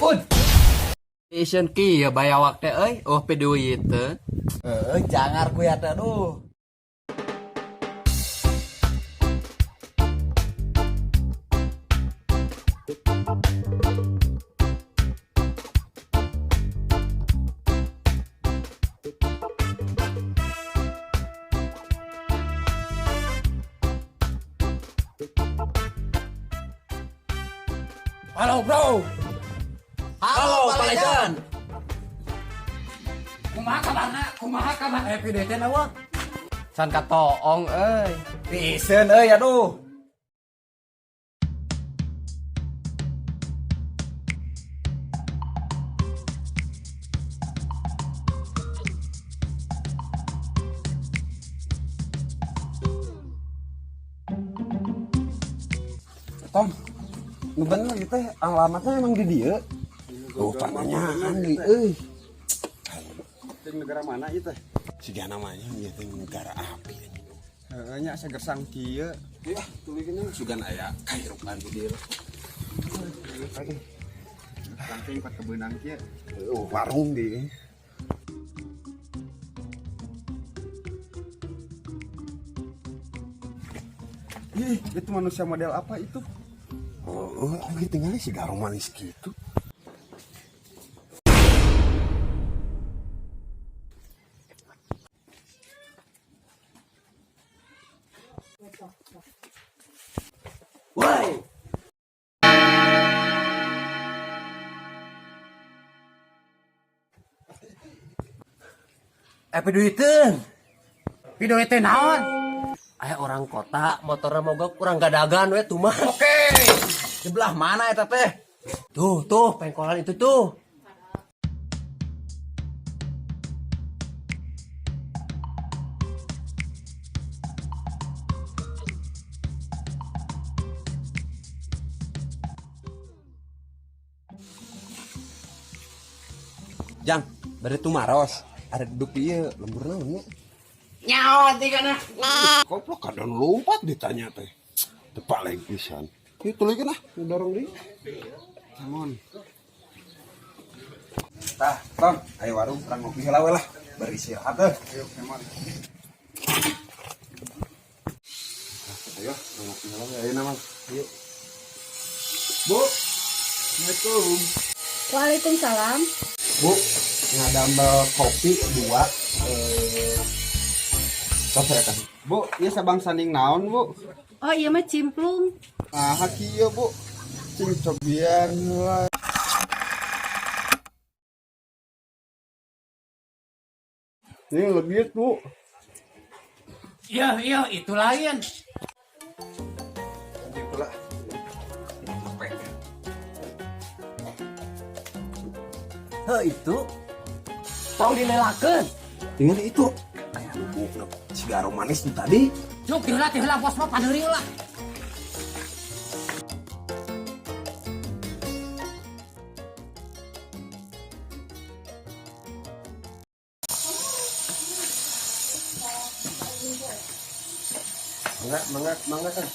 Pun. Asian ki ya bayawak teh oh pe duit teh. Jangar ku ya teh aduh. Halo bro. Halo Pak Legend. Kumaha kabarna? Video teh nawa. Can katoong euy. Pisen aduh. Tom, nu bener gitu teh alamatnya emang di dia. Oh, pertanyaan di Ting negara mana itu? Siga namanya ieu teh negara api. Nya segersang kieu. Ya, tulikeun sugan aya kairukan di dieu. Saking pat kebeunang kieu. Oh, warung di. Itu manusia model apa itu? Oh, lagi tinggalnya si garo manis gitu. Woi. Peduiteun. Video teh naon? Aya orang kota motorna mogok kurang gadagan we tuh mah. Oke. Sebelah mana eta teh? Tuh, pengkolan itu tuh. Jang, bade tumaros. Ada duduk ieu lembur naon nya? Nyawa tigana. Goblok kadang lompat ditanya teh. Tepak lagi pisan. Ieu tulikeun dorong deui. Namun, Tah, Tom, ayo warung perang ngopi heula we lah. Beristirahat teh. ayo kemon. Ayo, perang ngopi heula we ayeuna mah. Ayo. Bu. Assalamualaikum. Waalaikumsalam. Bu, ngadambel kopi 2 Saperkan. Bu, ieu sabang sanding naon, Bu? Oh iya mah cimplung. Ah, kieu, Bu. Cing cobian lah. Ini lebih Bu. Iya, itu lain. Itulah. Itu. Tong dilelakeun. Tinggal itu. Aya nu si garo manis itu tadi. Cuk, tiheula bos mah paneuri lah. Mangga kan.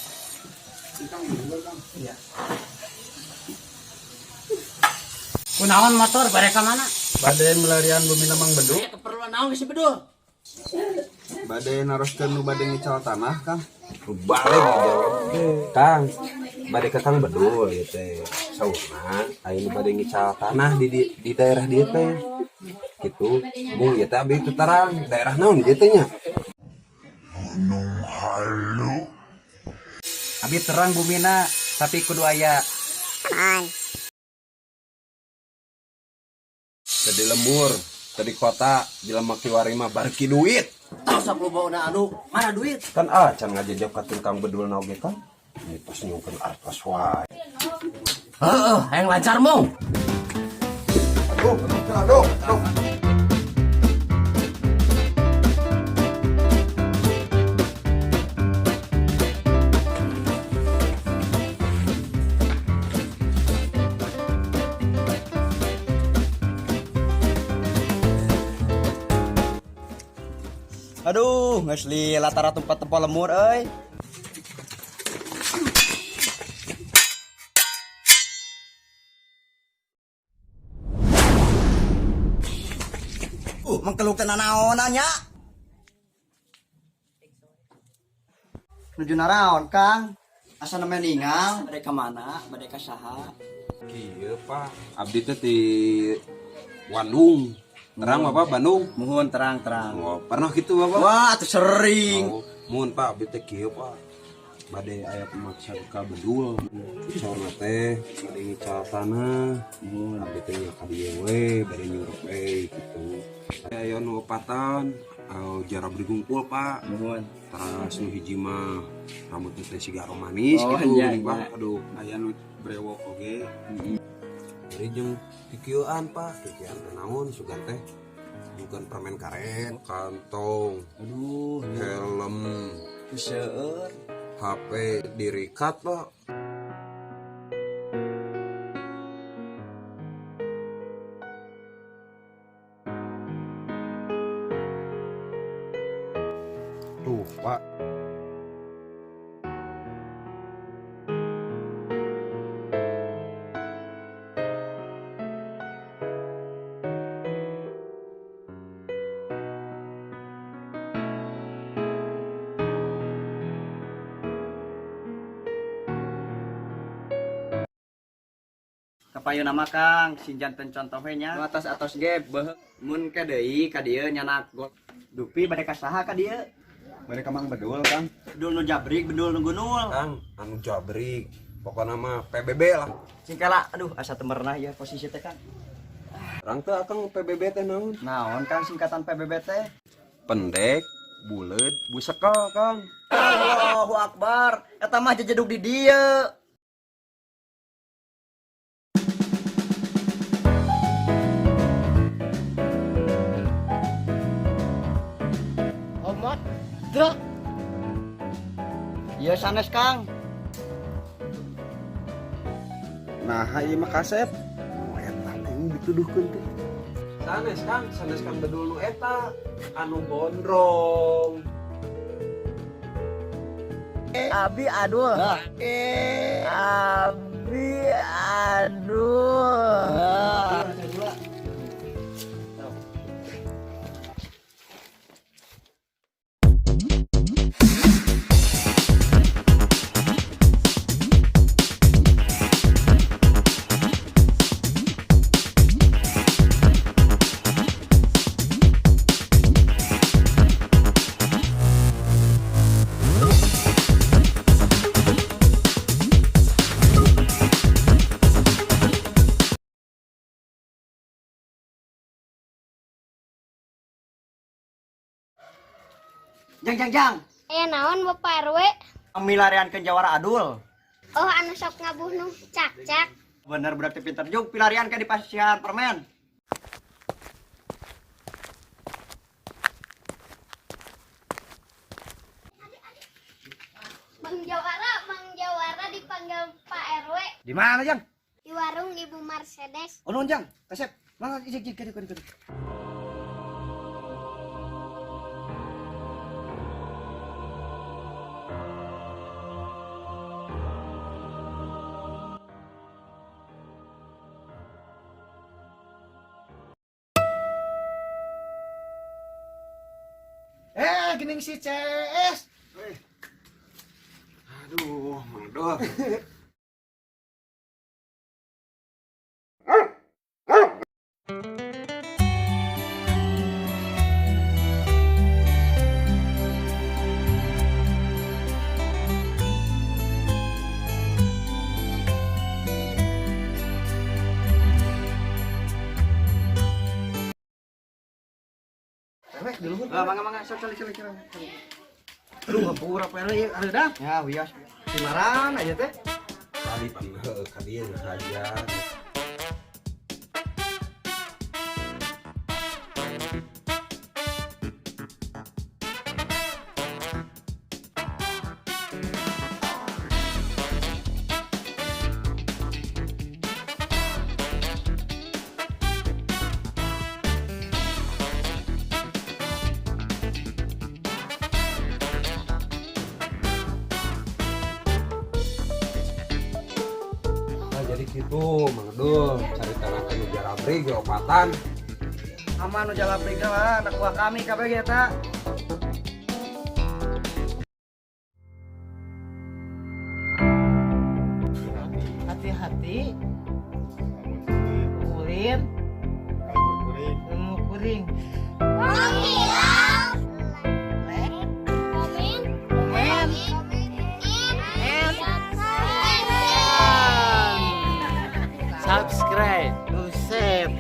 Kunaon motor bare ka mana? Bade melarian bumi lemang beduk. Keperluan naon geus bedul? Bade naroskeun nu bade ngical tanah, Kang. Balik dijawab. Kang, bade ke Kang bedul ieu teh. Saurna aya nu bade ngical tanah di daerah dieu teh. Kitu. Mung ieu teh abdi teu terang, daerah naon dieu teh nya? Abi terang bumina, tapi kudu aya Tadi lembur, tadi kota, jelema kiwari mah barki duit. Tah sablobona anu mana duit? Kan can ngajajab ka tukang bedul na oge kan. Ini pas nyungkeun artos wae. Heeh, hayang lancar mong. Aduh. Aduh, geus li latara tempat tempo lemur euy. mengkeluk tenan naonanya. Nuju naraon, Kang? Asa nemen ningal, bade ka mana, bade ka saha? Kieu Pak, abdi teh di Bandung. Terang Bapak Bandung. Muhun terang-terang. Oh, pernah gitu Bapak? Wah, atuh sering. Oh, muhun Pak, abdi teh kieu Pak. Bade aya pemaksa ka bedul. Soalna teh bade ngical tanah. Muhun abdi teh nya ka dieu we, bade nyurup gitu. Aya nu opatan, jarab digungkul Pak. Muhun. Taras nu hiji mah rambutnya teh siga manis Oh, gitu. iya, Pak. iya. Aduh, aya nu brewok oge. Jadi jeung kikieuan Pak, kikieuan teh naon sugan teh? Bukan permen karet, kantong, Aduh, helm, seueur. HP dirikat Pak. Tuh Pak. Kapayo nama Kang, sinjan ten contohnya. Nu atas-atas ge beuh mun ka deui ka dieu nyanak gol. Dupi bade ka saha ka dieu? Bade ka Mang Bedul, Kang. Bedul nu jabrik, bedul nu gunul. Kang, anu jabrik. Pokoknya mah PBB lah. Singkala, aduh asa temerna ya posisi teh Kang. Orang teh akang PBB teh naon? Naon Kang singkatan PBB teh? Pendek, bulet, busekel Kang. Allahu Akbar, eta mah jejedug di dieu. Omot, drak. Iya sanes Kang. Nah, ieu mah kasep. Oh, eta teh dituduhkeun teh. Sanes Kang bedul nu eta anu gondrong. Abi aduh. Abi aduh. Jang. Aya naon Bapak RW? Milarian ke Jawara Adul. Oh anu sok ngabunuh cak-cak. Bener berarti pinter juga pilarian ke di pasian permen. Mang Jawara dipanggil Pak RW Di mana Jang? di warung Ibu Mercedes. Oh non Jang, kasep. Mana ijik kiri. Gening si CS. Aduh, mandor. Mangga, sok. Aduh, hampura PRW ieu ada. Ya, wios. Simaran aja teh. Tadi panggil kadieu saja. Jadi gitu, Mang Dul, cari tanah ke Jarabri, geopatan. Aman nu jala prigel lah, anak buah kami kabeh ge eta. Hati-hati. Kuring. Ilmu kuring. Subscribe. Usep.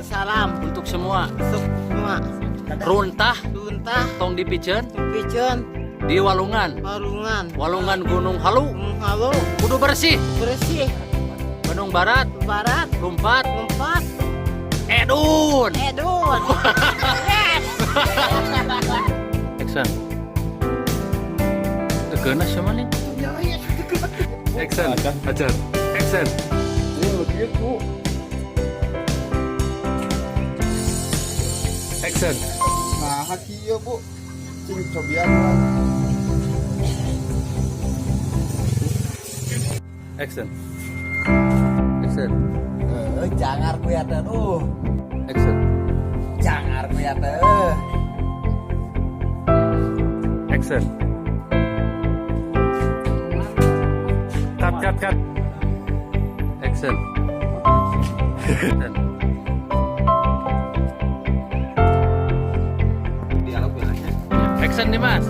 Salam untuk semua. Semua. Runtah Tuntah. tong dipiceun Piceun. di Walungan. Walungan. Gunung Halu. Halo. Kudu bersih. Bersih. Bandung Barat. Barat. Lumpat. Edun. Action. Tegeuna siapa nih? Action. Ajar. Action. Action. Nah haki ya bu cing cobian lah. Action. Action. Jangar ku ya teh. Action. Jangar ku ya teh. Action. Cut. Action. Action. Dialog bilangnya. Action nih mas.